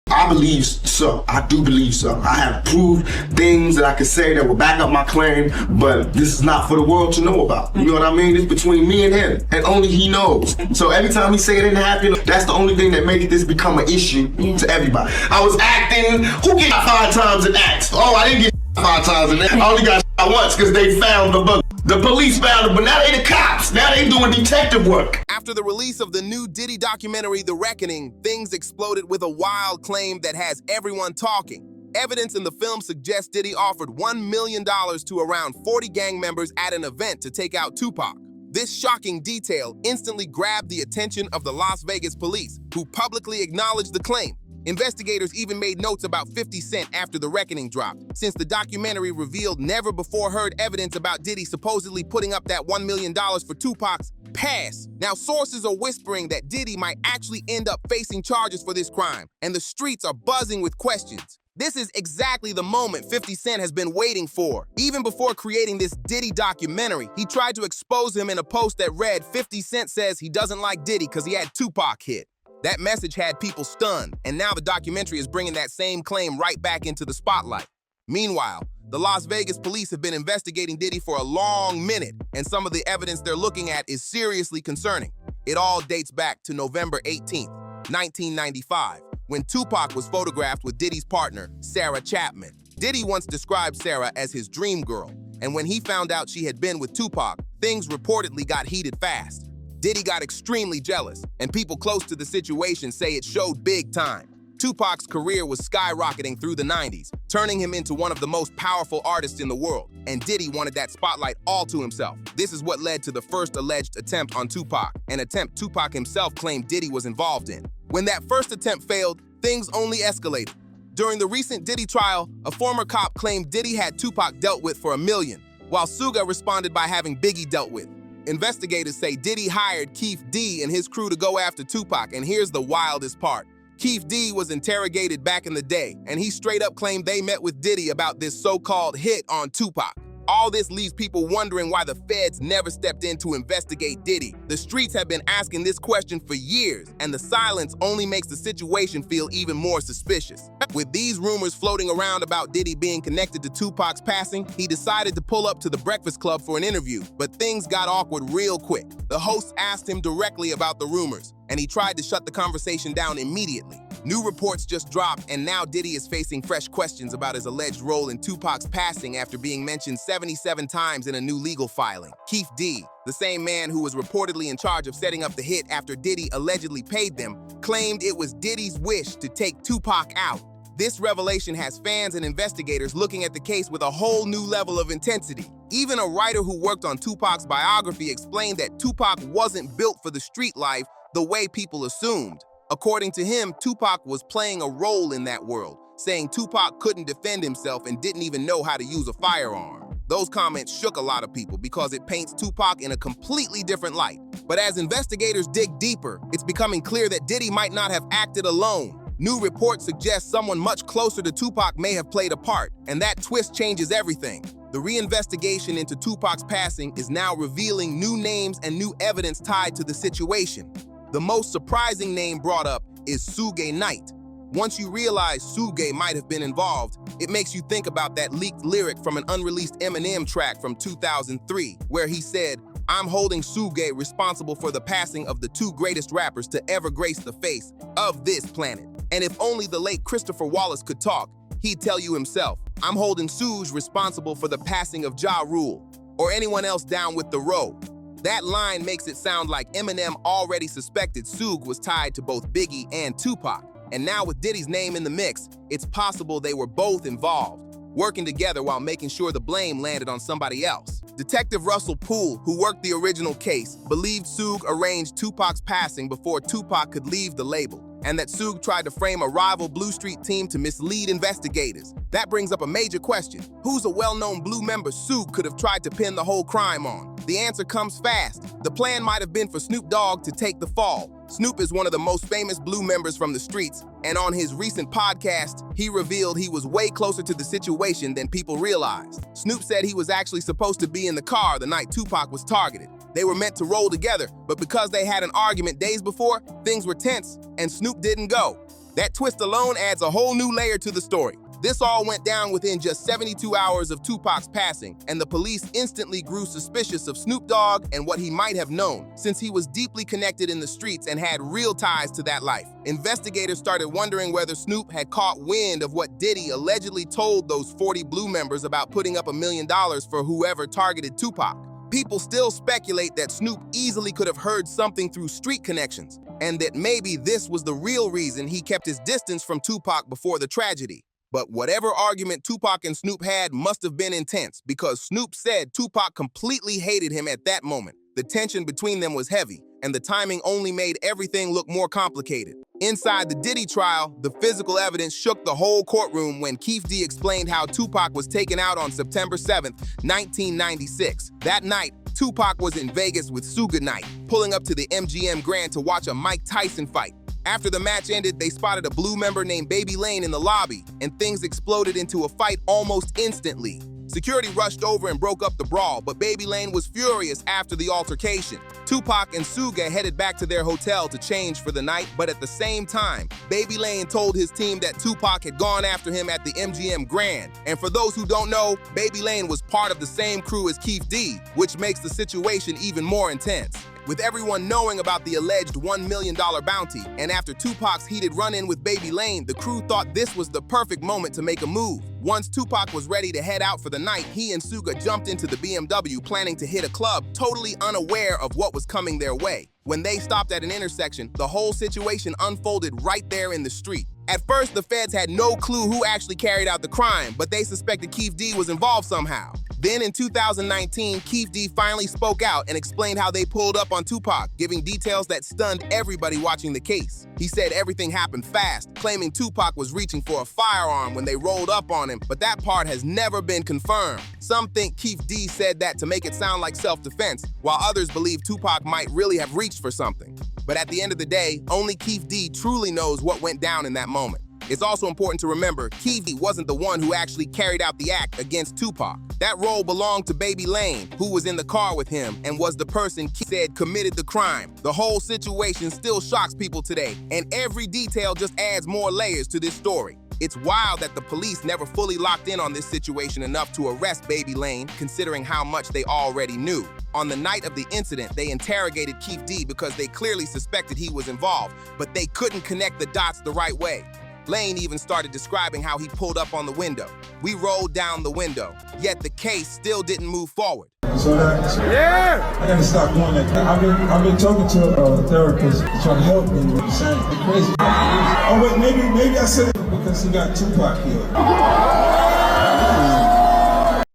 I believe so. I do believe so. I have proved things that I could say that will back up my claim, but this is not for the world to know about. You know what I mean? It's between me and him, and only he knows. So every time he say it didn't happen, that's the only thing that makes this become an issue to everybody. I was acting. Who get 5 times in acts? Oh, I didn't get 5 times in that. I only got once because they found the book. The police found him, but now they the cops. Now they doing detective work. After the release of the new Diddy documentary, The Reckoning, things exploded with a wild claim that has everyone talking. Evidence in the film suggests Diddy offered $1 million to around 40 gang members at an event to take out Tupac. This shocking detail instantly grabbed the attention of the Las Vegas police, who publicly acknowledged the claim. Investigators even made notes about 50 Cent after The Reckoning dropped, since the documentary revealed never-before-heard evidence about Diddy supposedly putting up that $1 million for Tupac's past. Now, sources are whispering that Diddy might actually end up facing charges for this crime, and the streets are buzzing with questions. This is exactly the moment 50 Cent has been waiting for. Even before creating this Diddy documentary, he tried to expose him in a post that read, 50 Cent says he doesn't like Diddy because he had Tupac hit. That message had people stunned, and now the documentary is bringing that same claim right back into the spotlight. Meanwhile, the Las Vegas police have been investigating Diddy for a long minute, and some of the evidence they're looking at is seriously concerning. It all dates back to November 18th, 1995, when Tupac was photographed with Diddy's partner, Sarah Chapman. Diddy once described Sarah as his dream girl, and when he found out she had been with Tupac, things reportedly got heated fast. Diddy got extremely jealous, and people close to the situation say it showed big time. Tupac's career was skyrocketing through the 90s, turning him into one of the most powerful artists in the world, and Diddy wanted that spotlight all to himself. This is what led to the first alleged attempt on Tupac, an attempt Tupac himself claimed Diddy was involved in. When that first attempt failed, things only escalated. During the recent Diddy trial, a former cop claimed Diddy had Tupac dealt with for $1 million, while Suge responded by having Biggie dealt with. Investigators say Diddy hired Keith D and his crew to go after Tupac, and here's the wildest part. Keith D was interrogated back in the day, and he straight up claimed they met with Diddy about this so-called hit on Tupac. All this leaves people wondering why the feds never stepped in to investigate Diddy. The streets have been asking this question for years, and the silence only makes the situation feel even more suspicious. With these rumors floating around about Diddy being connected to Tupac's passing, he decided to pull up to the Breakfast Club for an interview, but things got awkward real quick. The host asked him directly about the rumors, and he tried to shut the conversation down immediately. New reports just dropped, and now Diddy is facing fresh questions about his alleged role in Tupac's passing after being mentioned 77 times in a new legal filing. Keith D, the same man who was reportedly in charge of setting up the hit after Diddy allegedly paid them, claimed it was Diddy's wish to take Tupac out. This revelation has fans and investigators looking at the case with a whole new level of intensity. Even a writer who worked on Tupac's biography explained that Tupac wasn't built for the street life the way people assumed. According to him, Tupac was playing a role in that world, saying Tupac couldn't defend himself and didn't even know how to use a firearm. Those comments shook a lot of people because it paints Tupac in a completely different light. But as investigators dig deeper, it's becoming clear that Diddy might not have acted alone. New reports suggest someone much closer to Tupac may have played a part, and that twist changes everything. The reinvestigation into Tupac's passing is now revealing new names and new evidence tied to the situation. The most surprising name brought up is Suge Knight. Once you realize Suge might have been involved, it makes you think about that leaked lyric from an unreleased Eminem track from 2003, where he said, "I'm holding Suge responsible for the passing of the 2 greatest rappers to ever grace the face of this planet." And if only the late Christopher Wallace could talk, he'd tell you himself, "I'm holding Suge responsible for the passing of Ja Rule, or anyone else down with the row." That line makes it sound like Eminem already suspected Suge was tied to both Biggie and Tupac. And now with Diddy's name in the mix, it's possible they were both involved, working together while making sure the blame landed on somebody else. Detective Russell Poole, who worked the original case, believed Suge arranged Tupac's passing before Tupac could leave the label, and that Suge tried to frame a rival Blue Street team to mislead investigators. That brings up a major question. Who's a well-known Blue member Suge could have tried to pin the whole crime on? The answer comes fast. The plan might have been for Snoop Dogg to take the fall. Snoop is one of the most famous Blue members from the streets, and on his recent podcast, he revealed he was way closer to the situation than people realized. Snoop said he was actually supposed to be in the car the night Tupac was targeted. They were meant to roll together, but because they had an argument days before, things were tense, and Snoop didn't go. That twist alone adds a whole new layer to the story. This all went down within just 72 hours of Tupac's passing, and the police instantly grew suspicious of Snoop Dogg and what he might have known, since he was deeply connected in the streets and had real ties to that life. Investigators started wondering whether Snoop had caught wind of what Diddy allegedly told those 40 Blue members about putting up $1 million for whoever targeted Tupac. People still speculate that Snoop easily could have heard something through street connections, and that maybe this was the real reason he kept his distance from Tupac before the tragedy. But whatever argument Tupac and Snoop had must have been intense, because Snoop said Tupac completely hated him at that moment. The tension between them was heavy, and the timing only made everything look more complicated. Inside the Diddy trial, the physical evidence shook the whole courtroom when Keefe D explained how Tupac was taken out on September 7, 1996. That night, Tupac was in Vegas with Suge Knight, pulling up to the MGM Grand to watch a Mike Tyson fight. After the match ended, they spotted a Blue member named Baby Lane in the lobby, and things exploded into a fight almost instantly. Security rushed over and broke up the brawl, but Baby Lane was furious after the altercation. Tupac and Suge headed back to their hotel to change for the night, but at the same time, Baby Lane told his team that Tupac had gone after him at the MGM Grand. And for those who don't know, Baby Lane was part of the same crew as Keefe D, which makes the situation even more intense. With everyone knowing about the alleged $1 million bounty, and after Tupac's heated run-in with Baby Lane, the crew thought this was the perfect moment to make a move. Once Tupac was ready to head out for the night, he and Suge jumped into the BMW planning to hit a club, totally unaware of what was coming their way. When they stopped at an intersection, the whole situation unfolded right there in the street. At first, the feds had no clue who actually carried out the crime, but they suspected Keefe D was involved somehow. Then in 2019, Keefe D finally spoke out and explained how they pulled up on Tupac, giving details that stunned everybody watching the case. He said everything happened fast, claiming Tupac was reaching for a firearm when they rolled up on him, but that part has never been confirmed. Some think Keefe D said that to make it sound like self-defense, while others believe Tupac might really have reached for something. But at the end of the day, only Keefe D truly knows what went down in that moment. It's also important to remember, Keefe D wasn't the one who actually carried out the act against Tupac. That role belonged to Baby Lane, who was in the car with him and was the person Keefe said committed the crime. The whole situation still shocks people today, and every detail just adds more layers to this story. It's wild that the police never fully locked in on this situation enough to arrest Baby Lane, considering how much they already knew. On the night of the incident, they interrogated Keefe D because they clearly suspected he was involved, but they couldn't connect the dots the right way. Lane even started describing how he pulled up on the window. We rolled down the window, yet the case still didn't move forward. So yeah, I gotta stop doing that. I've been talking to a therapist trying to help me with the same. It's crazy. Oh wait, maybe I said it because he got Tupac here.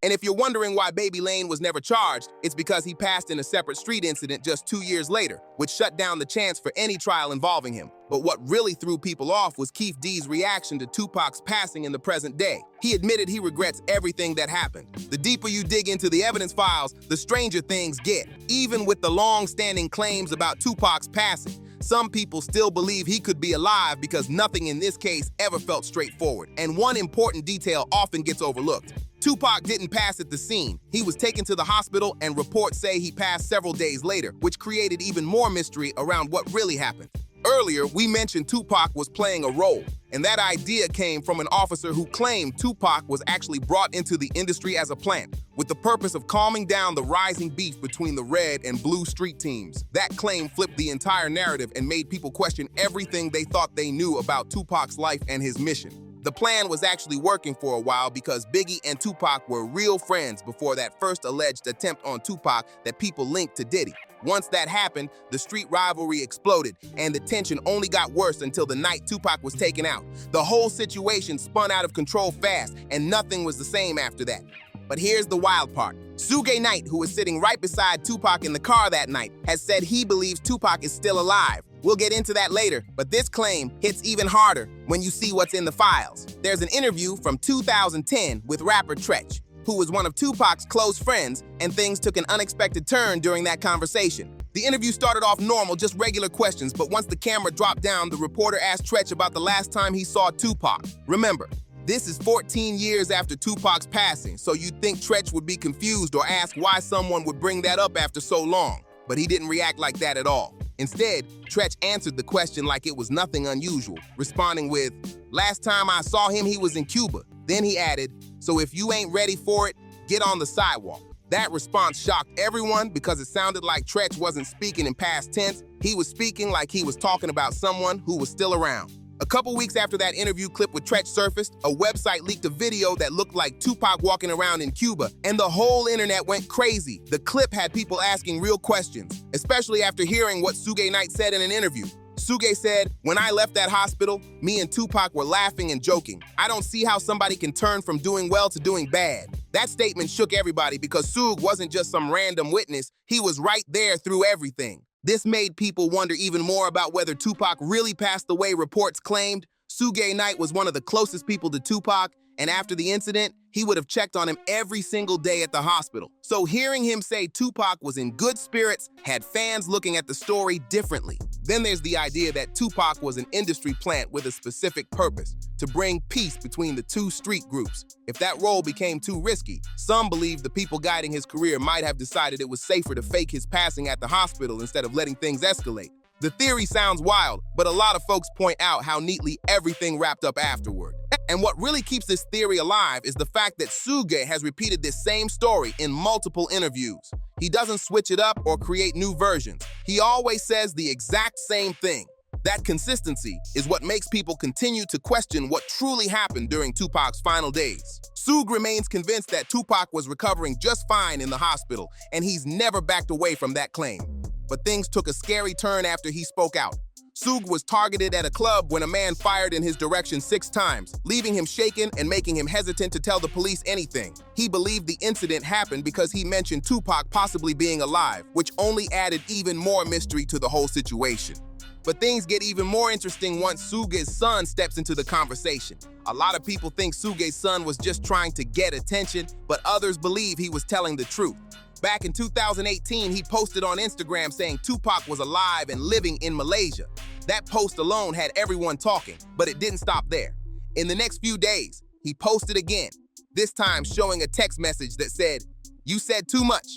And if you're wondering why Baby Lane was never charged, it's because he passed in a separate street incident just 2 years later, which shut down the chance for any trial involving him. But what really threw people off was Keefe D's reaction to Tupac's passing in the present day. He admitted he regrets everything that happened. The deeper you dig into the evidence files, the stranger things get. Even with the long-standing claims about Tupac's passing, some people still believe he could be alive because nothing in this case ever felt straightforward. And one important detail often gets overlooked. Tupac didn't pass at the scene. He was taken to the hospital, and reports say he passed several days later, which created even more mystery around what really happened. Earlier, we mentioned Tupac was playing a role, and that idea came from an officer who claimed Tupac was actually brought into the industry as a plant, with the purpose of calming down the rising beef between the red and blue street teams. That claim flipped the entire narrative and made people question everything they thought they knew about Tupac's life and his mission. The plan was actually working for a while because Biggie and Tupac were real friends before that first alleged attempt on Tupac that people linked to Diddy. Once that happened, the street rivalry exploded, and the tension only got worse until the night Tupac was taken out. The whole situation spun out of control fast, and nothing was the same after that. But here's the wild part. Suge Knight, who was sitting right beside Tupac in the car that night, has said he believes Tupac is still alive. We'll get into that later, but this claim hits even harder when you see what's in the files. There's an interview from 2010 with rapper Tretch, who was one of Tupac's close friends, and things took an unexpected turn during that conversation. The interview started off normal, just regular questions, but once the camera dropped down, the reporter asked Tretch about the last time he saw Tupac. Remember, this is 14 years after Tupac's passing, so you'd think Tretch would be confused or ask why someone would bring that up after so long. But he didn't react like that at all. Instead, Tretch answered the question like it was nothing unusual, responding with, "Last time I saw him, he was in Cuba." Then he added, "So if you ain't ready for it, get on the sidewalk." That response shocked everyone because it sounded like Tretch wasn't speaking in past tense. He was speaking like he was talking about someone who was still around. A couple weeks after that interview clip with Tretch surfaced, a website leaked a video that looked like Tupac walking around in Cuba, and the whole internet went crazy. The clip had people asking real questions, especially after hearing what Suge Knight said in an interview. Suge said, "When I left that hospital, me and Tupac were laughing and joking. I don't see how somebody can turn from doing well to doing bad." That statement shook everybody because Suge wasn't just some random witness, he was right there through everything. This made people wonder even more about whether Tupac really passed away reports claimed. Suge Knight was one of the closest people to Tupac, and after the incident, he would have checked on him every single day at the hospital. So hearing him say Tupac was in good spirits had fans looking at the story differently. Then there's the idea that Tupac was an industry plant with a specific purpose, to bring peace between the two street groups. If that role became too risky, some believe the people guiding his career might have decided it was safer to fake his passing at the hospital instead of letting things escalate. The theory sounds wild, but a lot of folks point out how neatly everything wrapped up afterward. And what really keeps this theory alive is the fact that Suge has repeated this same story in multiple interviews. He doesn't switch it up or create new versions. He always says the exact same thing. That consistency is what makes people continue to question what truly happened during Tupac's final days. Suge remains convinced that Tupac was recovering just fine in the hospital, and he's never backed away from that claim. But things took a scary turn after he spoke out. Suge was targeted at a club when a man fired in his direction 6 times, leaving him shaken and making him hesitant to tell the police anything. He believed the incident happened because he mentioned Tupac possibly being alive, which only added even more mystery to the whole situation. But things get even more interesting once Suge's son steps into the conversation. A lot of people think Suge's son was just trying to get attention, but others believe he was telling the truth. Back in 2018, he posted on Instagram saying Tupac was alive and living in Malaysia. That post alone had everyone talking, but it didn't stop there. In the next few days, he posted again, this time showing a text message that said, "You said too much.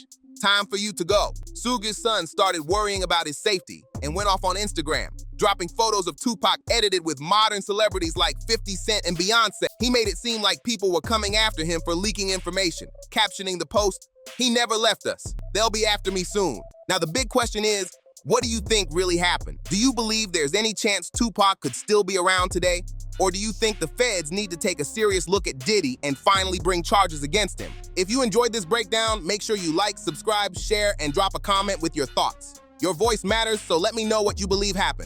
Time for you to go." Suge's son started worrying about his safety and went off on Instagram, dropping photos of Tupac edited with modern celebrities like 50 Cent and Beyonce. He made it seem like people were coming after him for leaking information, captioning the post, "He never left us. They'll be after me soon." Now the big question is, what do you think really happened? Do you believe there's any chance Tupac could still be around today? Or do you think the feds need to take a serious look at Diddy and finally bring charges against him? If you enjoyed this breakdown, make sure you like, subscribe, share, and drop a comment with your thoughts. Your voice matters, so let me know what you believe happened.